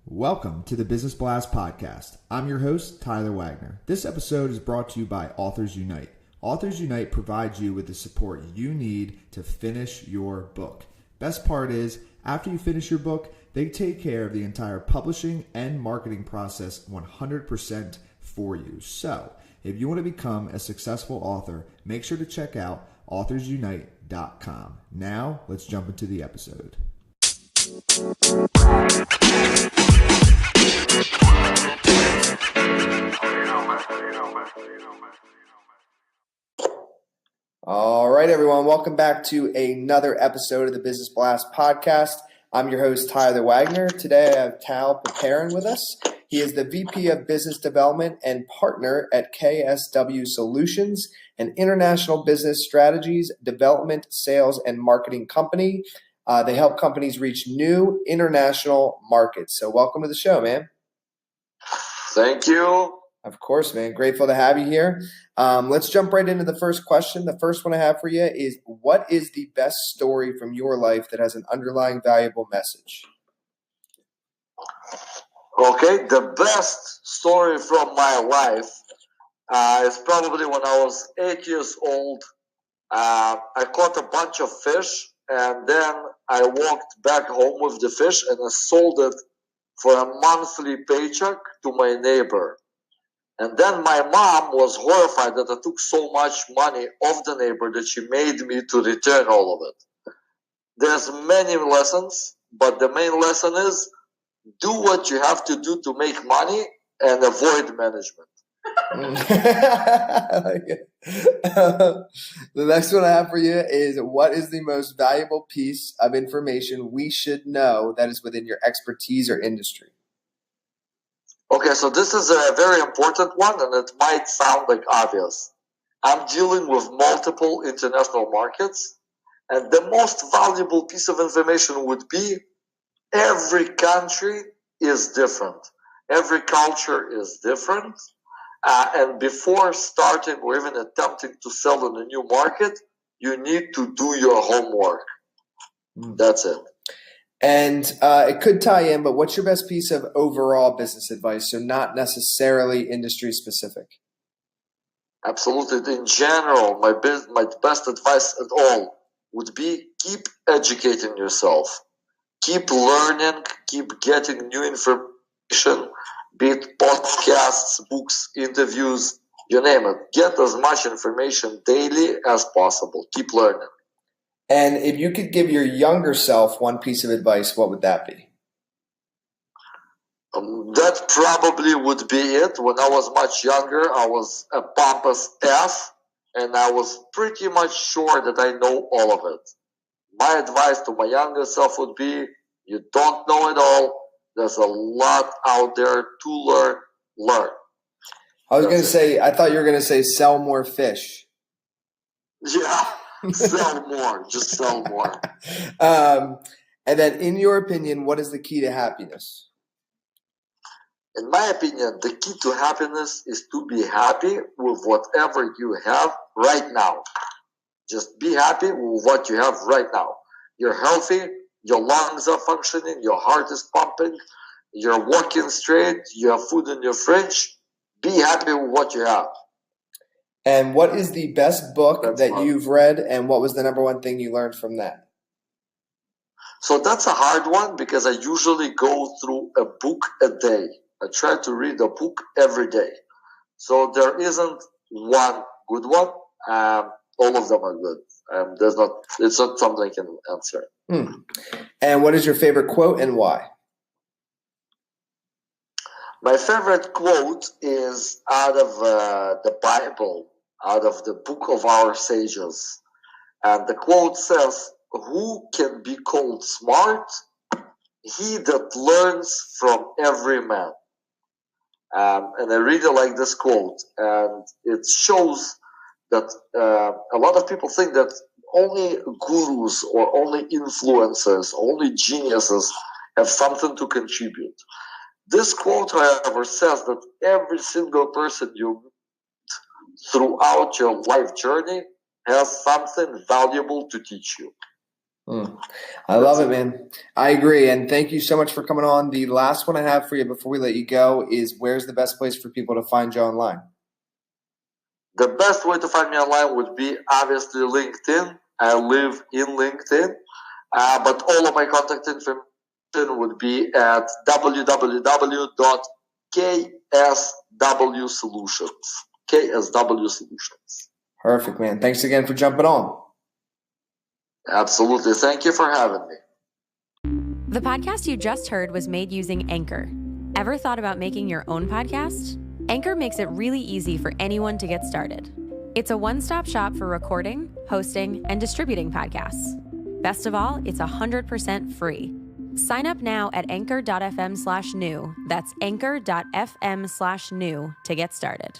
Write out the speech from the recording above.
Welcome to the Business Blast Podcast. I'm your host, Tyler Wagner. This episode is brought to you by Authors Unite. Authors Unite provides you with the support you need to finish your book. Best part is, after you finish your book, they take care of the entire publishing and marketing process 100% for you. So, if you want to become a successful author, make sure to check out authorsunite.com. Now, let's jump into the episode. All right, everyone. Welcome back to another episode of the Business Blast Podcast. I'm your host, Tyler Wagner. Today, I have Paperin with us. He is the VP of Business Development and partner at KSW Solutions, an international business strategies, development, sales, and marketing company. They help companies reach new international markets. So welcome to the show, man. Thank you. Of course, man. Grateful to have you here. Let's jump right into the first question. The first one I have for you is, what is the best story from your life that has an underlying valuable message? Okay, the best story from my life is probably when I was 8 years old. I caught a bunch of fish, and then I walked back home with the fish and I sold it for a monthly paycheck to my neighbor. And then my mom was horrified that I took so much money off the neighbor that she made me to return all of it. There's many lessons, but the main lesson is do what you have to do to make money and avoid management. I like it. The next one I have for you is, what is the most valuable piece of information we should know that is within your expertise or industry? Okay, so this is a very important one, and it might sound like obvious. I'm dealing with multiple international markets, and the most valuable piece of information would be every country is different. Every culture is different. And before starting or even attempting to sell in a new market, you need to do your homework. That's it. And it could tie in, but what's your best piece of overall business advice? So not necessarily industry specific. Absolutely. In general, my best advice at all would be keep educating yourself. Keep learning, keep getting new information, be it podcasts, books, interviews, you name it. Get as much information daily as possible. Keep learning. And if you could give your younger self one piece of advice, what would that be? That probably would be it. When I was much younger, I was a pompous F, and I was pretty much sure that I know all of it. My advice to my younger self would be, you don't know it all. There's a lot out there to learn. I was going to say, I thought you were going to say sell more fish. Yeah. Sell more. Just sell more. And then, in your opinion, what is the key to happiness? In my opinion, the key to happiness is to be happy with whatever you have right now. Just be happy with what you have right now. You're healthy, your lungs are functioning, your heart is pumping, you're walking straight, you have food in your fridge. Be happy with what you have. And what is the best book that you've read, and what was the number one thing you learned from that? So that's a hard one because I usually go through a book a day. I try to read a book every day. So there isn't one good one. All of them are good. It's not something I can answer. And what is your favorite quote and why? My favorite quote is out of the Bible, out of the book of our sages. And the quote says, "Who can be called smart? He that learns from every man." And I really like this quote. And it shows that a lot of people think that only gurus or only influencers, only geniuses have something to contribute. This quote, however, says that every single person you meet throughout your life journey has something valuable to teach you. I love it, man. I agree. And thank you so much for coming on. The last one I have for you before we let you go is, where's the best place for people to find you online? The best way to find me online would be obviously LinkedIn. I live in LinkedIn, but all of my contact information would be at www.kswsolutions. KSW Solutions. Perfect, man. Thanks again for jumping on. Absolutely. Thank you for having me. The podcast you just heard was made using Anchor. Ever thought about making your own podcast? Anchor makes it really easy for anyone to get started. It's a one-stop shop for recording, hosting, and distributing podcasts. Best of all, it's 100% free. Sign up now at anchor.fm/new. That's anchor.fm/new to get started.